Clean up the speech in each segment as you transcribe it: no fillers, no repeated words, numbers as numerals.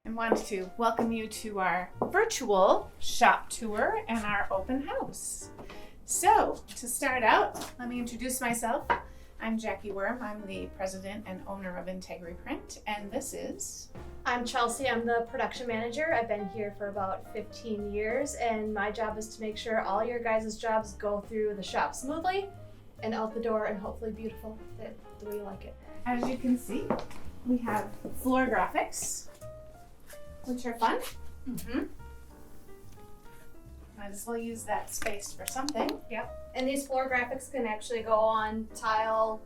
and wanted to welcome you to our virtual shop tour and our open house. So, to start out, let me introduce myself. I'm Jackie Worm. I'm the president and owner of IntegriPrint, and this is... I'm Chelsea. I'm the production manager. I've been here for about 15 years, and my job is to make sure all your guys' jobs go through the shop smoothly and out the door and hopefully beautiful, the way you like it. As you can see, we have floor graphics, which are fun. Might as well use that space for something. Yep. And these floor graphics can actually go on tile,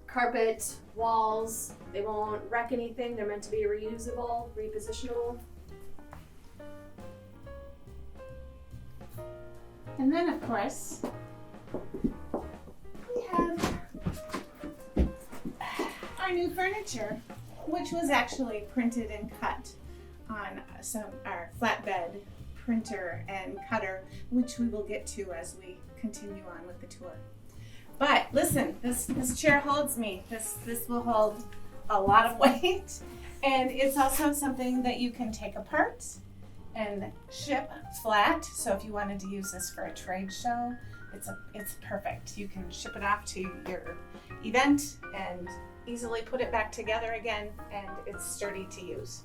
carpet, walls. They won't wreck anything. They're meant to be reusable, repositionable. And then, of course, we have our new furniture, which was actually printed and cut on our flatbed printer and cutter, which we will get to as we continue on with the tour. But listen, this chair holds me. This will hold a lot of weight, and it's also something that you can take apart and ship flat. So if you wanted to use this for a trade show, it's perfect. You can ship it off to your event and easily put it back together again, and it's sturdy to use.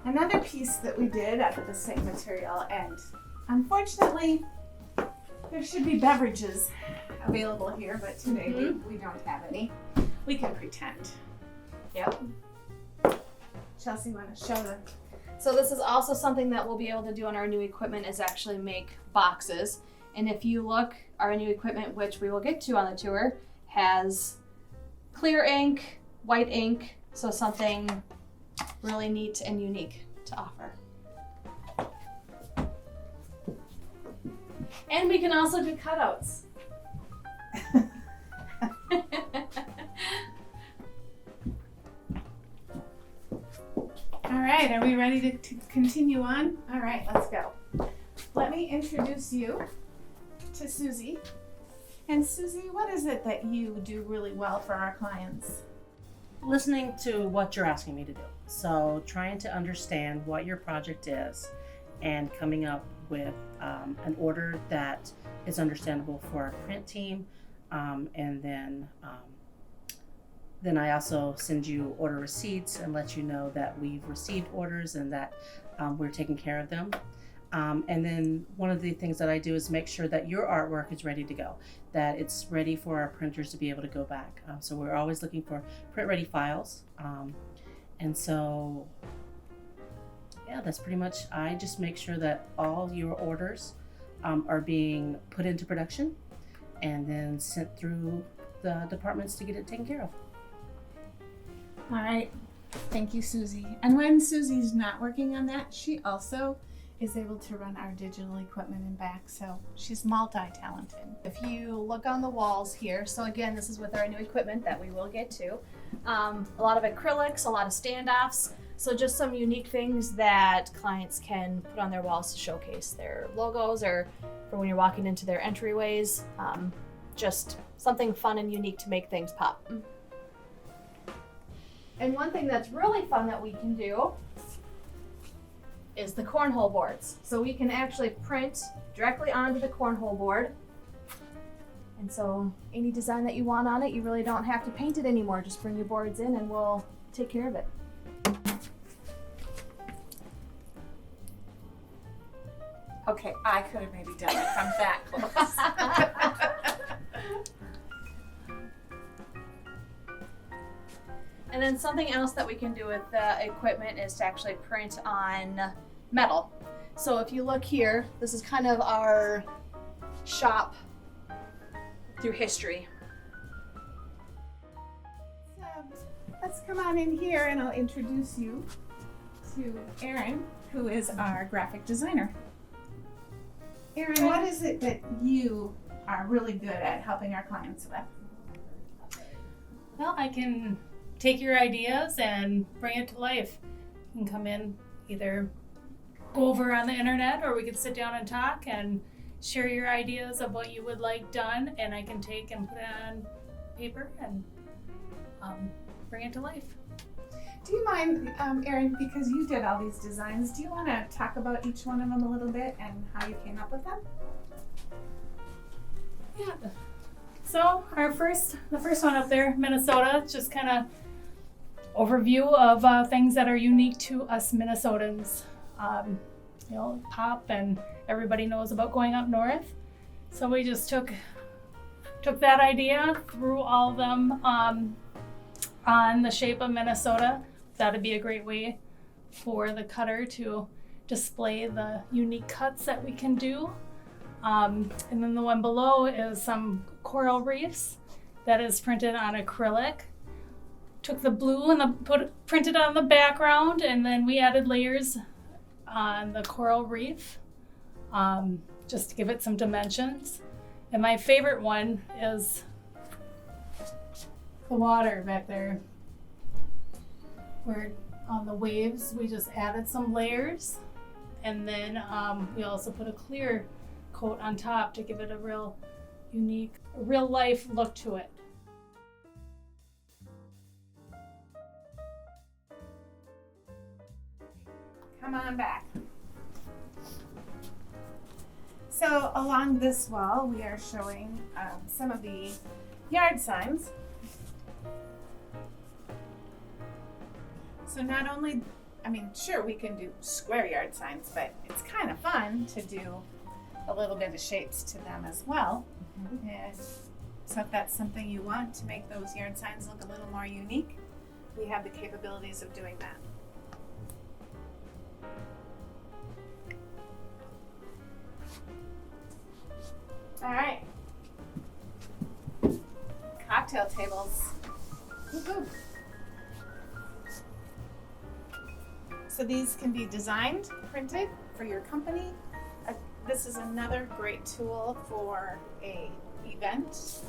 Another piece that we did out of the same material, and unfortunately there should be beverages available here, but today we don't have any. We can pretend. Yep. Chelsea, want to show them? So this is also something that we'll be able to do on our new equipment, is actually make boxes. And if you look, our new equipment, which we will get to on the tour, has clear ink, white ink, so something really neat and unique to offer. And we can also do cutouts. All right, are we ready to continue on? All right, let's go. Let me introduce you to Susie. And Susie, what is it that you do really well for our clients? Listening to what you're asking me to do. So trying to understand what your project is and coming up with an order that is understandable for our print team. And then I also send you order receipts and let you know that we've received orders and that we're taking care of them. And then one of the things that I do is make sure that your artwork is ready to go, that it's ready for our printers to be able to go back. So we're always looking for print-ready files. And so, yeah, that's pretty much, I just make sure that all your orders are being put into production and then sent through the departments to get it taken care of. All right, thank you, Susie. And when Susie's not working on that, she also is able to run our digital equipment and back, so she's multi-talented. If you look on the walls here, so again, this is with our new equipment that we will get to. A lot of acrylics, a lot of standoffs, so just some unique things that clients can put on their walls to showcase their logos or for when you're walking into their entryways. Just something fun and unique to make things pop. And one thing that's really fun that we can do is the cornhole boards. So we can actually print directly onto the cornhole board. And so any design that you want on it, you really don't have to paint it anymore. Just bring your boards in and we'll take care of it. Okay, I could have maybe done it from that close. And then something else that we can do with the equipment is to actually print on metal. So if you look here, this is kind of our shop through history. So let's come on in here and I'll introduce you to Erin, who is our graphic designer. Erin, what is it that you are really good at helping our clients with? Well, I can take your ideas and bring it to life. You can come in, either go over on the internet, or we could sit down and talk and share your ideas of what you would like done, and I can take and put it on paper and bring it to life. Do you mind, Erin, because you did all these designs, do you want to talk about each one of them a little bit and how you came up with them? Yeah. So the first one up there, Minnesota, just kind of overview of things that are unique to us Minnesotans. Pop, and everybody knows about going up north. So we just took that idea, threw all of them on the shape of Minnesota. That'd be a great way for the cutter to display the unique cuts that we can do. And then the one below is some coral reefs that is printed on acrylic. Took the blue and printed on the background, and then we added layers on the coral reef, just to give it some dimensions. And my favorite one is the water back there, where on the waves we just added some layers, and then we also put a clear coat on top to give it a real unique, real life look to it. Come on back. So along this wall, we are showing some of the yard signs. So not only, sure, we can do square yard signs, but it's kind of fun to do a little bit of shapes to them as well. Mm-hmm. And so if that's something you want to make those yard signs look a little more unique, we have the capabilities of doing that. All right. Cocktail tables. Woo-hoo. So these can be designed, printed for your company. This is another great tool for an event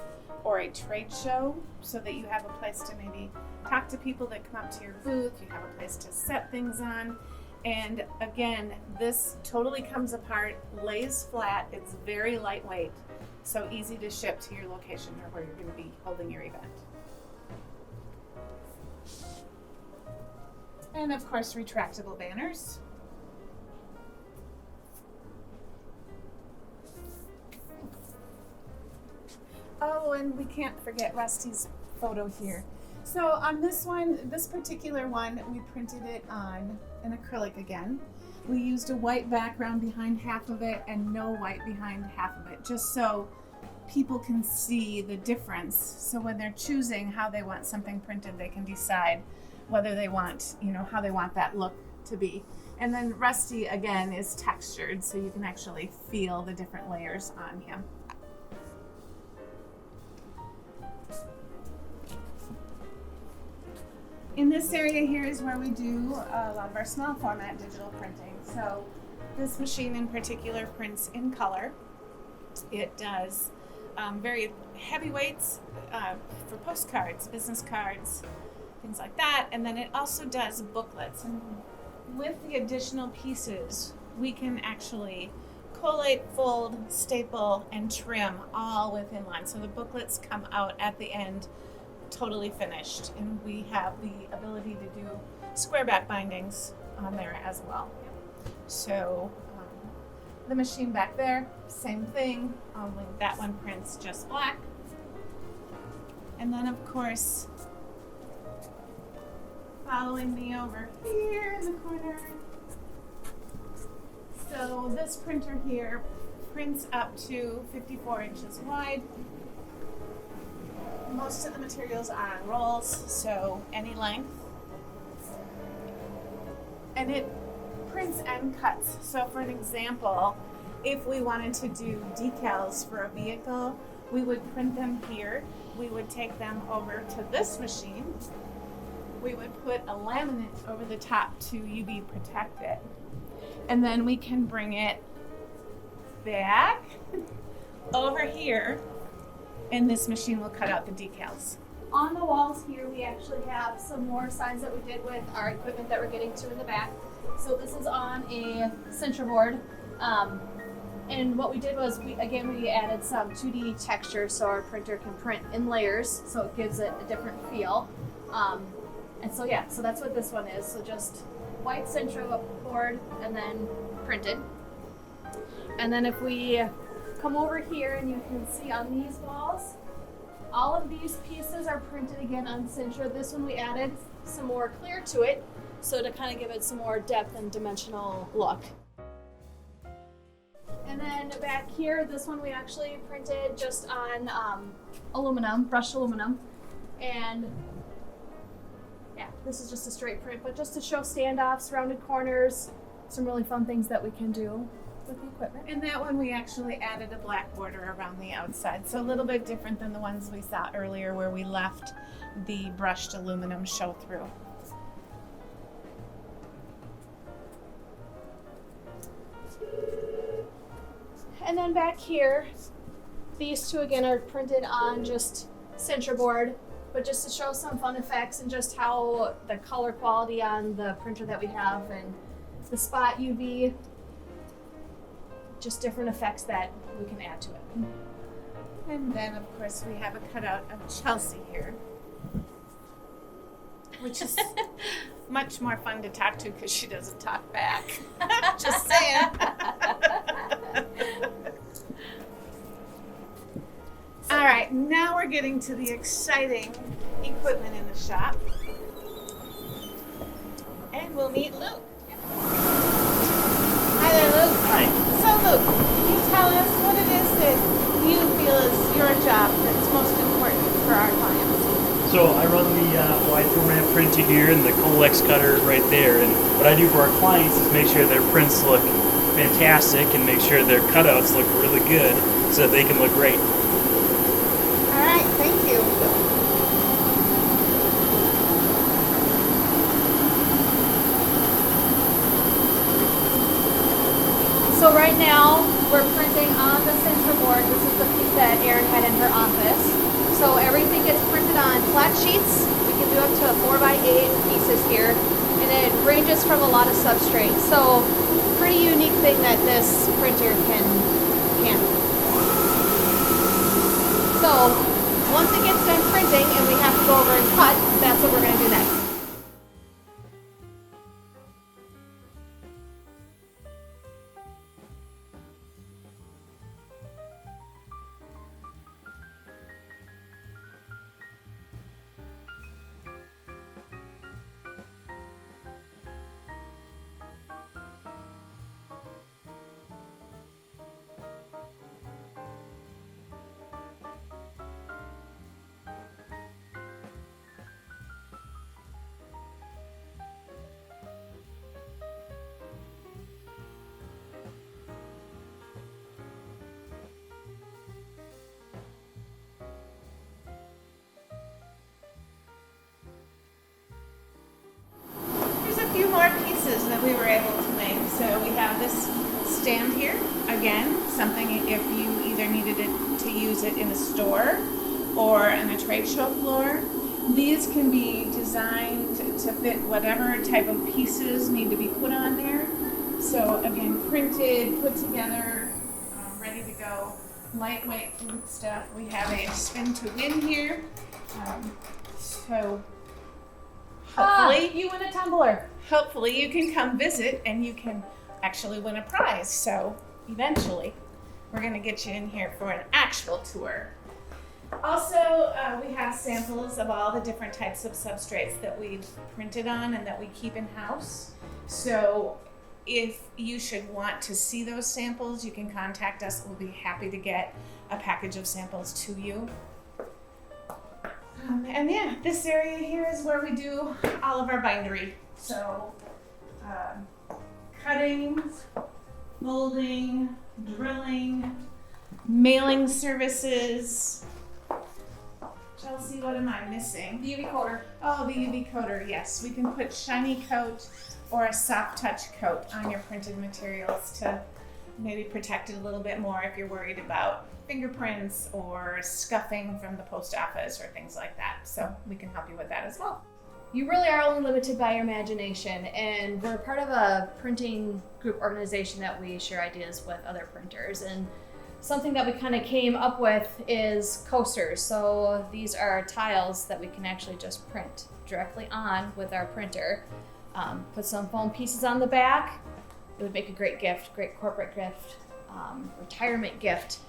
or a trade show, so that you have a place to maybe talk to people that come up to your booth. You have a place to set things on. And again, this totally comes apart, lays flat, it's very lightweight, so easy to ship to your location or where you're going to be holding your event. And of course, retractable banners. Oh, and we can't forget Rusty's photo here. So on this one, this particular one, we printed it on an acrylic again. We used a white background behind half of it and no white behind half of it, just so people can see the difference. So when they're choosing how they want something printed, they can decide whether they want, how they want that look to be. And then Rusty, again, is textured, so you can actually feel the different layers on him. In this area here is where we do a lot of our small format digital printing. So this machine in particular prints in color. It does very heavy weights for postcards, business cards, things like that. And then it also does booklets. And with the additional pieces, we can actually collate, fold, staple, and trim all within line. So the booklets come out at the end totally finished, and we have the ability to do square back bindings on there as well. So the machine back there, same thing, only that one prints just black. And then of course, following me over here in the corner, so this printer here prints up to 54 inches wide. Most of the materials are on rolls, so any length. And it prints and cuts. So for an example, if we wanted to do decals for a vehicle, we would print them here. We would take them over to this machine. We would put a laminate over the top to UV protect it. And then we can bring it back over here, and this machine will cut out the decals. On the walls here, we actually have some more signs that we did with our equipment that we're getting to in the back. So this is on a cincher board. And what we did was we added some 2D texture so our printer can print in layers, so it gives it a different feel. And so yeah, so that's what this one is. So just white Centro board and then printed. And then if we come over here and you can see on these walls, all of these pieces are printed again on Centro. This one we added some more clear to it, so to kind of give it some more depth and dimensional look. And then back here, this one we actually printed just on aluminum, brushed aluminum. And yeah, this is just a straight print, but just to show standoffs, rounded corners, some really fun things that we can do with the equipment. And that one we actually added a black border around the outside, so a little bit different than the ones we saw earlier where we left the brushed aluminum show through. And then back here, these two again are printed on just Centro board, but just to show some fun effects and just how the color quality on the printer that we have and the spot UV, just different effects that we can add to it. And then of course we have a cutout of Chelsea here, which is much more fun to talk to because she doesn't talk back. Just saying. All right, now we're getting to the exciting equipment in the shop. And we'll meet Luke. Hi there, Luke. Hi. So Luke, can you tell us what it is that you feel is your job that's most important for our clients? So I run the wide format printer here and the Colex cutter right there. And what I do for our clients is make sure their prints look fantastic and make sure their cutouts look really good so that they can look great. All right, thank you. So right now, we're printing on the Centro board. This is the piece that Erin had in her office. So everything gets printed on flat sheets. We can do up to 4x8 pieces here. And it ranges from a lot of substrate. So pretty unique thing that this printer can handle. So once it gets done printing and we have to go over and cut, that's what we're going to do next. Few more pieces that we were able to make. So we have this stand here, again, something if you either needed it to use it in a store or in a trade show floor. These can be designed to fit whatever type of pieces need to be put on there. So again, printed, put together, ready to go, lightweight stuff. We have a spin to win here. So hopefully you win a tumbler. Hopefully you can come visit and you can actually win a prize. So eventually we're going to get you in here for an actual tour. Also, we have samples of all the different types of substrates that we've printed on and that we keep in-house. So if you should want to see those samples, you can contact us. We'll be happy to get a package of samples to you. And yeah, this area here is where we do all of our bindery. So cutting, molding, drilling, mailing services. Chelsea, what am I missing? The UV coater. Oh, the UV coater, yes. We can put shiny coat or a soft touch coat on your printed materials to maybe protect it a little bit more if you're worried about fingerprints or scuffing from the post office or things like that. So we can help you with that as well. you really are only limited by your imagination, and we're part of a printing group organization that we share ideas with other printers. And something that we kind of came up with is coasters. So these are tiles that we can actually just print directly on with our printer. Put some foam pieces on the back. It would make a great gift, great corporate gift, retirement gift.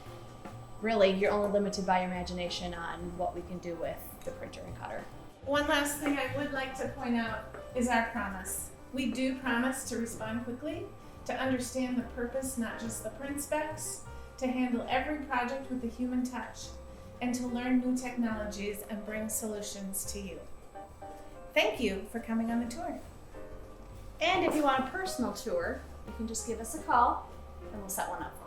Really, you're only limited by your imagination on what we can do with the printer and cutter. One last thing I would like to point out is our promise. We do promise to respond quickly, to understand the purpose, not just the print specs, to handle every project with a human touch, and to learn new technologies and bring solutions to you. Thank you for coming on the tour. And if you want a personal tour, you can just give us a call and we'll set one up for you.